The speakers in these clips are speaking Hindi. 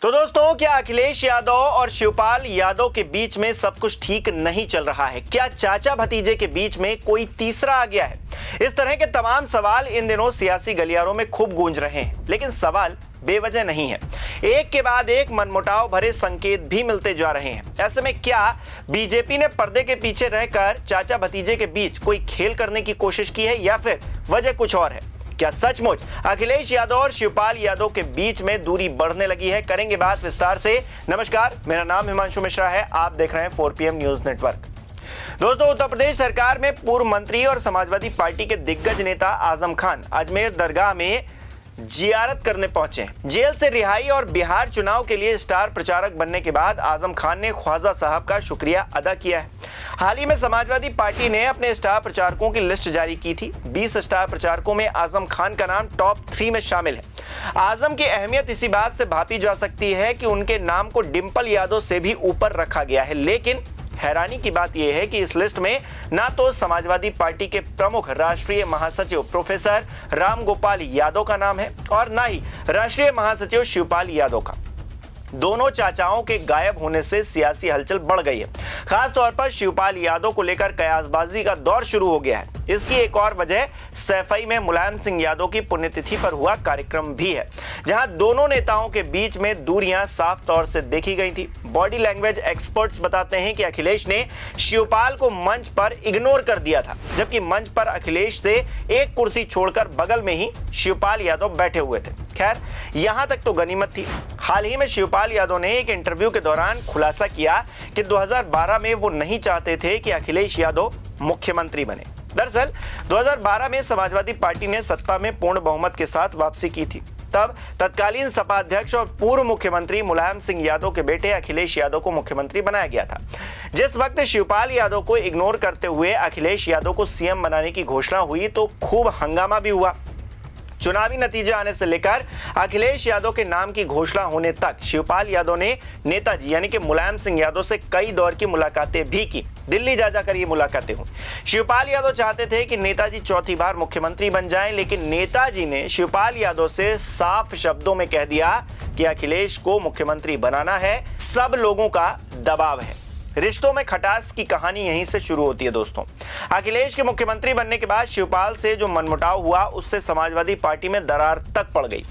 तो दोस्तों, क्या अखिलेश यादव और शिवपाल यादव के बीच में सब कुछ ठीक नहीं चल रहा है? क्या चाचा भतीजे के बीच में कोई तीसरा आ गया है? इस तरह के तमाम सवाल इन दिनों सियासी गलियारों में खूब गूंज रहे हैं, लेकिन सवाल बेवजह नहीं है। एक के बाद एक मनमुटाव भरे संकेत भी मिलते जा रहे हैं। ऐसे में क्या बीजेपी ने पर्दे के पीछे रहकर चाचा भतीजे के बीच कोई खेल करने की कोशिश की है, या फिर वजह कुछ और है? क्या सचमुच अखिलेश यादव और शिवपाल यादव के बीच में दूरी बढ़ने लगी है? करेंगे बात विस्तार से। नमस्कार, मेरा नाम हिमांशु मिश्रा है, आप देख रहे हैं 4PM न्यूज नेटवर्क। दोस्तों, उत्तर प्रदेश सरकार में पूर्व मंत्री और समाजवादी पार्टी के दिग्गज नेता आजम खान अजमेर दरगाह में जियारत करने पहुंचे। जेल से रिहाई और बिहार चुनाव के लिए स्टार प्रचारक बनने के बाद आजम खान ने ख्वाजा साहब का शुक्रिया अदा किया है। हाल ही में समाजवादी पार्टी ने अपने स्टार प्रचारकों की लिस्ट जारी की थी। 20 स्टार प्रचारकों में आजम खान का नाम टॉप 3 में शामिल है। आजम की अहमियत इसी बात से भापी जा सकती है कि उनके नाम को डिंपल यादव से भी ऊपर रखा गया है। लेकिन हैरानी की बात यह है कि इस लिस्ट में ना तो समाजवादी पार्टी के प्रमुख राष्ट्रीय महासचिव प्रोफेसर राम गोपाल यादव का नाम है और ना ही राष्ट्रीय महासचिव शिवपाल यादव का। दोनों चाचाओं के गायब होने से सियासी हलचल बढ़ गई है। खास तौर पर शिवपाल यादव को लेकर कयासबाजी का दौर शुरू हो गया है। इसकी एक और वजह सैफई में मुलायम सिंह यादव की पुण्यतिथि पर हुआ कार्यक्रम भी है, जहां दोनों नेताओं के बीच में दूरियां साफ तौर से देखी गई थी। बॉडी लैंग्वेज एक्सपर्ट्स बताते हैं कि अखिलेश ने शिवपाल को मंच पर इग्नोर कर दिया था, जबकि मंच पर अखिलेश से एक कुर्सी छोड़कर बगल में ही शिवपाल यादव बैठे हुए थे। खैर, यहां तक तो गनीमत थी। हाल ही में शिवपाल यादव ने एक इंटरव्यू के दौरान खुलासा किया कि 2012 में वो नहीं चाहते थे कि अखिलेश यादव मुख्यमंत्री बने। दरअसल 2012 में समाजवादी पार्टी ने सत्ता में पूर्ण बहुमत के साथ वापसी की थी। तब तत्कालीन सपा अध्यक्ष और पूर्व मुख्यमंत्री मुलायम सिंह यादव के बेटे अखिलेश यादव को मुख्यमंत्री बनाया गया था। जिस वक्त शिवपाल यादव को इग्नोर करते हुए अखिलेश यादव को सीएम बनाने की घोषणा हुई तो खूब हंगामा भी हुआ। चुनावी नतीजे आने से लेकर अखिलेश यादव के नाम की घोषणा होने तक शिवपाल यादव ने नेताजी यानी कि मुलायम सिंह यादव से कई दौर की मुलाकातें भी की। दिल्ली जा जाकर ये मुलाकातें हुई। शिवपाल यादव चाहते थे कि नेताजी चौथी बार मुख्यमंत्री बन जाएं, लेकिन नेताजी ने शिवपाल यादव से साफ शब्दों में कह दिया कि अखिलेश को मुख्यमंत्री बनाना है, सब लोगों का दबाव है। रिश्तों में खटास की कहानी यहीं से शुरू होती है दोस्तों। अखिलेश के मुख्यमंत्री बनने के बाद शिवपाल से जो मनमुटाव हुआ, उससे समाजवादी पार्टी में दरार तक पड़ गई।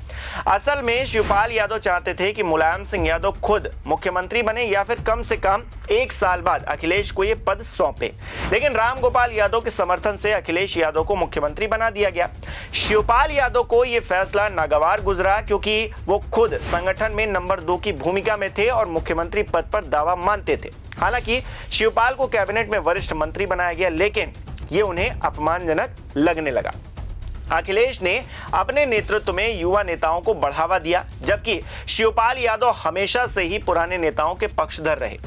असल में शिवपाल यादव चाहते थे कि मुलायम सिंह यादव खुद मुख्यमंत्री बने या फिर कम से कम 1 साल बाद अखिलेश को यह पद सौंपे, लेकिन राम गोपाल यादव के समर्थन से अखिलेश यादव को मुख्यमंत्री बना दिया गया। शिवपाल यादव को यह फैसला नागवार गुजरा, क्योंकि वो खुद संगठन में नंबर 2 की भूमिका में थे और मुख्यमंत्री पद पर दावा मानते थे। हालांकि शिवपाल को कैबिनेट में वरिष्ठ मंत्री बनाया गया, लेकिन यह उन्हें अपमानजनक लगने लगा। अखिलेश ने अपने नेतृत्व में युवा नेताओं को बढ़ावा दिया, जबकि शिवपाल यादव हमेशा से ही पुराने नेताओं के पक्षधर रहे।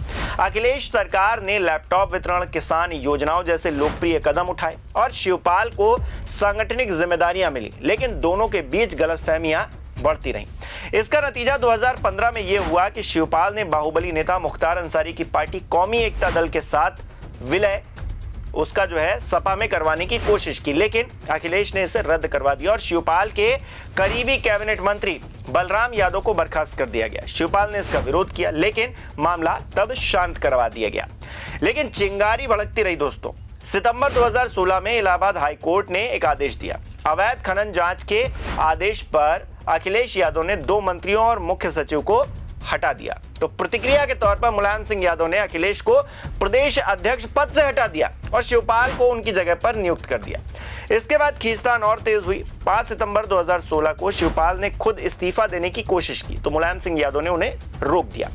अखिलेश सरकार ने लैपटॉप वितरण, किसान योजनाओं जैसे लोकप्रिय कदम उठाए और शिवपाल को सांगठनिक जिम्मेदारियां मिली, लेकिन दोनों के बीच गलतफहमियां बढ़ती रहीं। इसका नतीजा 2015 में यह हुआ कि शिवपाल ने बाहुबली नेता मुख्तार अंसारी की पार्टी कौमी एकता दल के साथ विलय उसका सपा में करवाने की कोशिश की, लेकिन अखिलेश ने इसे रद्द करवा दिया और शिवपाल के करीबी कैबिनेट मंत्री बलराम यादव को बर्खास्त कर दिया गया। शिवपाल ने इसका विरोध किया, लेकिन मामला तब शांत करवा दिया गया। लेकिन चिंगारी भड़कती रही दोस्तों। सितंबर 2016 में इलाहाबाद हाईकोर्ट ने एक आदेश दिया। अवैध खनन जांच के आदेश पर अखिलेश यादव ने 2 मंत्रियों और मुख्य सचिव को हटा दिया। तो प्रतिक्रिया के तौर पर मुलायम सिंह यादव ने अखिलेश को प्रदेश अध्यक्ष पद से हटा दिया और शिवपाल को उनकी जगह पर नियुक्त कर दिया। इसके बाद खींचतान और तेज हुई। 5 सितंबर 2016 को शिवपाल ने खुद इस्तीफा देने की कोशिश की तो मुलायम सिंह यादव ने उन्हें रोक दिया,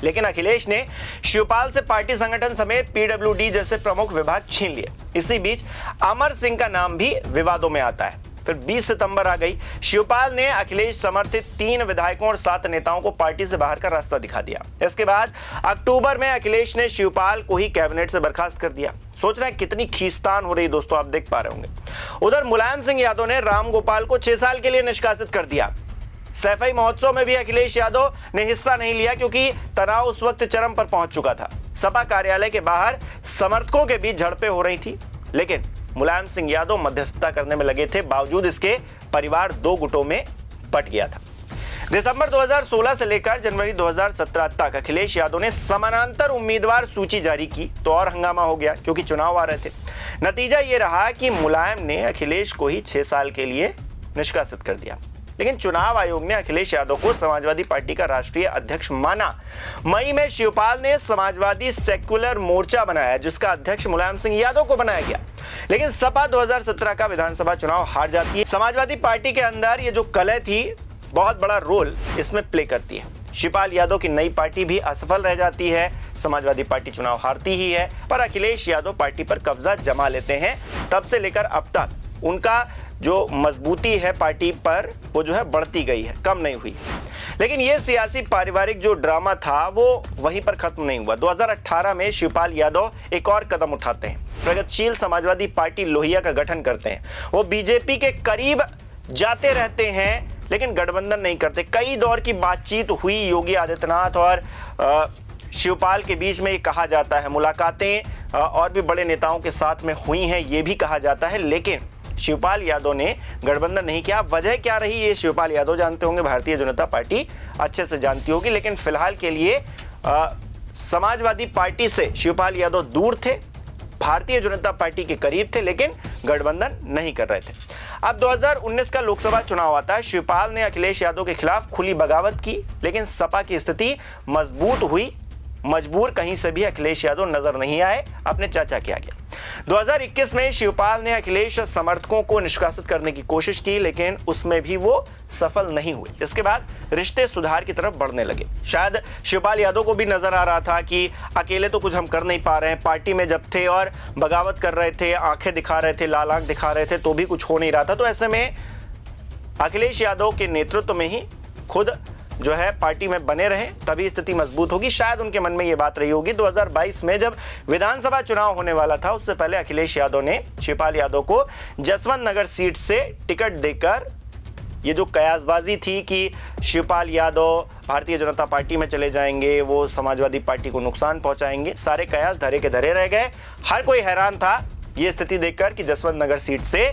लेकिन अखिलेश ने शिवपाल से पार्टी संगठन समेत PWD जैसे प्रमुख विभाग छीन लिए। इसी बीच अमर सिंह का नाम भी विवादों में आता है। फिर 20 सितंबर आ गई। शिवपाल ने अखिलेश समर्थित 3 विधायकों और 7 नेताओं को पार्टी से बाहर का रास्ता दिखा दिया। इसके बाद अक्टूबर में अखिलेश ने शिवपाल को ही कैबिनेट से बर्खास्त कर दिया। सोच रहे हैं कितनी खींचतान हो रही दोस्तों, आप देख पा रहे होंगे। उधर मुलायम सिंह यादव ने राम गोपाल को 6 साल के लिए निष्कासित कर दिया। सैफई महोत्सव में भी अखिलेश यादव ने हिस्सा नहीं लिया, क्योंकि तनाव उस वक्त चरम पर पहुंच चुका था। सपा कार्यालय के बाहर समर्थकों के बीच झड़पें हो रही थी, लेकिन मुलायम सिंह यादव मध्यस्थता करने में लगे थे। बावजूद इसके परिवार 2 गुटों में बंट गया था। दिसंबर 2016 से लेकर जनवरी 2017 तक अखिलेश यादव ने समानांतर उम्मीदवार सूची जारी की तो और हंगामा हो गया, क्योंकि चुनाव आ रहे थे। नतीजा ये रहा कि मुलायम ने अखिलेश को ही 6 साल के लिए निष्कासित कर दिया। लेकिन चुनाव आयोग ने अखिलेश यादव को समाजवादी पार्टी का राष्ट्रीय अध्यक्ष माना। मई में शिवपाल ने समाजवादी सेक्युलर मोर्चा बनाया, जिसका अध्यक्ष मुलायम सिंह यादव को बनाया गया। लेकिन सपा 2017 का विधानसभा चुनाव हार जाती है। समाजवादी पार्टी के अंदर ये जो कलह थी, बहुत बड़ा रोल इसमें प्ले करती है। शिवपाल यादव की नई पार्टी भी असफल रह जाती है, समाजवादी पार्टी चुनाव हारती ही है, पर अखिलेश यादव पार्टी पर कब्जा जमा लेते हैं। तब से लेकर अब तक उनका जो मजबूती है पार्टी पर, वो जो है बढ़ती गई है, कम नहीं हुई। लेकिन ये सियासी पारिवारिक जो ड्रामा था वो वहीं पर खत्म नहीं हुआ। 2018 में शिवपाल यादव एक और कदम उठाते हैं, प्रगतिशील समाजवादी पार्टी लोहिया का गठन करते हैं। वो बीजेपी के करीब जाते रहते हैं, लेकिन गठबंधन नहीं करते। कई दौर की बातचीत हुई योगी आदित्यनाथ और शिवपाल के बीच में, ये कहा जाता है। मुलाकातें और भी बड़े नेताओं के साथ में हुई हैं, ये भी कहा जाता है, लेकिन शिवपाल यादव ने गठबंधन नहीं किया। वजह क्या रही ये शिवपाल यादव जानते होंगे, भारतीय जनता पार्टी अच्छे से जानती होगी। लेकिन फिलहाल के लिए समाजवादी पार्टी से शिवपाल यादव दूर थे, भारतीय जनता पार्टी के करीब थे, लेकिन गठबंधन नहीं कर रहे थे। अब 2019 का लोकसभा चुनाव आता है। शिवपाल ने अखिलेश यादव के खिलाफ खुली बगावत की, लेकिन सपा की स्थिति मजबूत हुई। मजबूर कहीं से भी अखिलेश यादव नजर नहीं आए, अपने चाचा के आगे। 2021 में शिवपाल ने अखिलेश समर्थकों को निष्कासित करने की कोशिश की, लेकिन उसमें भी वो सफल नहीं हुए। इसके बाद रिश्ते सुधार की तरफ बढ़ने लगे। शायद शिवपाल यादव को भी नजर आ रहा था कि अकेले तो कुछ हम कर नहीं पा रहे हैं, पार्टी में जब थे और बगावत कर रहे थे, आंखें दिखा रहे थे, लाल आंख दिखा रहे थे, तो भी कुछ हो नहीं रहा था। तो ऐसे में अखिलेश यादव के नेतृत्व में ही खुद जो है पार्टी में बने रहे, तभी स्थिति मजबूत होगी। शायद उनके मन में ये बात रही होगी। 2022 में जब विधानसभा चुनाव होने वाला था, उससे पहले अखिलेश यादव ने शिवपाल यादव को जसवंत नगर सीट से टिकट देकर, ये जो कयासबाजी थी कि शिवपाल यादव भारतीय जनता पार्टी में चले जाएंगे, वो समाजवादी पार्टी को नुकसान पहुंचाएंगे, सारे कयास धरे के धरे रह गए। हर कोई हैरान था ये स्थिति देखकर कि जसवंत नगर सीट से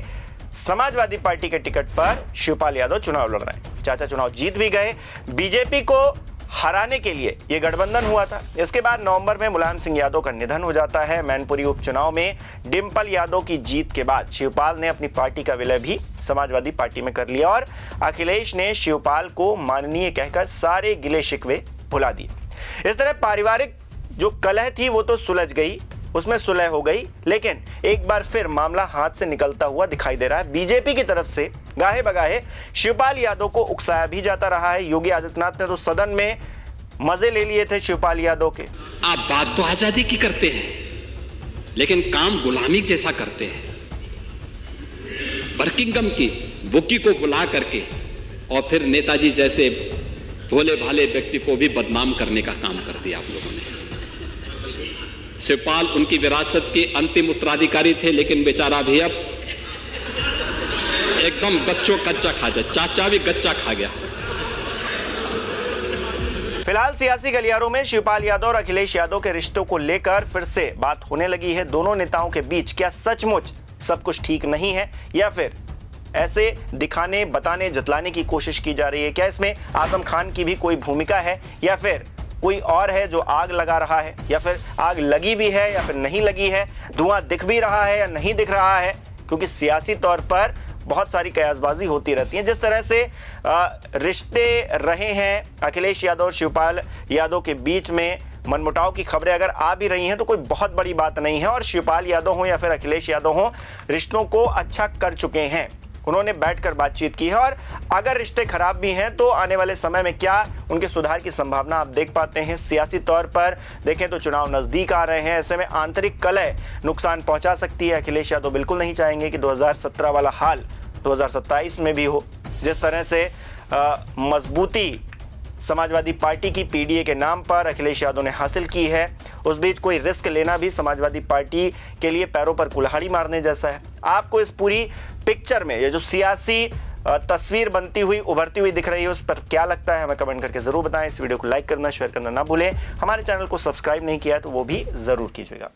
समाजवादी पार्टी के टिकट पर शिवपाल यादव चुनाव लड़ रहे हैं। चाचा चुनाव जीत भी गए। बीजेपी को हराने के लिए यह गठबंधन हुआ था। इसके बाद नवंबर में मुलायम सिंह यादव का निधन हो जाता है। मैनपुरी उपचुनाव में डिंपल यादव की जीत के बाद शिवपाल ने अपनी पार्टी का विलय भी समाजवादी पार्टी में कर लिया और अखिलेश ने शिवपाल को माननीय कहकर सारे गिले शिकवे भुला दिए। इस तरह पारिवारिक जो कलह थी वो तो सुलझ गई, उसमें सुलह हो गई, लेकिन एक बार फिर मामला हाथ से निकलता हुआ दिखाई दे रहा है। बीजेपी की तरफ से गाहे बगाहे शिवपाल यादव को उकसाया भी जाता रहा है। योगी आदित्यनाथ ने तो सदन में मजे ले लिए थे शिवपाल यादव के। आप बात तो आजादी की करते हैं, लेकिन काम गुलामी जैसा करते हैं। बर्किंघम की बुकी को बुला करके और फिर नेताजी जैसे भोले भाले व्यक्ति को भी बदनाम करने का काम कर दिया आप लोगों ने। शिवपाल उनकी विरासत के अंतिम उत्तराधिकारी थे, लेकिन बेचारा भी अब एकदम गच्चों कच्चा खा जाए, चाचा भी गच्चा खा गया। फिलहाल सियासी गलियारों में शिवपाल यादव और अखिलेश यादव के रिश्तों को लेकर फिर से बात होने लगी है। दोनों नेताओं के बीच क्या सचमुच सब कुछ ठीक नहीं है, या फिर ऐसे दिखाने, बताने, जतलाने की कोशिश की जा रही है? क्या इसमें आजम खान की भी कोई भूमिका है, या फिर कोई और है जो आग लगा रहा है, या फिर आग लगी भी है या फिर नहीं लगी है, धुआं दिख भी रहा है या नहीं दिख रहा है? क्योंकि सियासी तौर पर बहुत सारी कयासबाजी होती रहती है। जिस तरह से रिश्ते रहे हैं अखिलेश यादव और शिवपाल यादव के बीच में, मनमुटाव की खबरें अगर आ भी रही हैं तो कोई बहुत बड़ी बात नहीं है। और शिवपाल यादव हो या फिर अखिलेश यादव हो, रिश्तों को अच्छा कर चुके हैं, उन्होंने बैठकर बातचीत की है। और अगर रिश्ते खराब भी हैं तो आने वाले समय में क्या उनके सुधार की संभावना आप देख पाते हैं? सियासी तौर पर देखें तो चुनाव नजदीक आ रहे हैं, ऐसे में आंतरिक कलह नुकसान पहुंचा सकती है। अखिलेश यादव बिल्कुल नहीं चाहेंगे कि 2017 वाला हाल 2027 में भी हो। जिस तरह से मजबूती समाजवादी पार्टी की पीडीए के नाम पर अखिलेश यादव ने हासिल की है, उस बीच कोई रिस्क लेना भी समाजवादी पार्टी के लिए पैरों पर कुल्हाड़ी मारने जैसा है। आपको इस पूरी पिक्चर में ये जो सियासी तस्वीर बनती हुई, उभरती हुई दिख रही है, उस पर क्या लगता है हमें कमेंट करके जरूर बताएं। इस वीडियो को लाइक करना, शेयर करना ना भूलें। हमारे चैनल को सब्सक्राइब नहीं किया है तो वो भी जरूर कीजिएगा।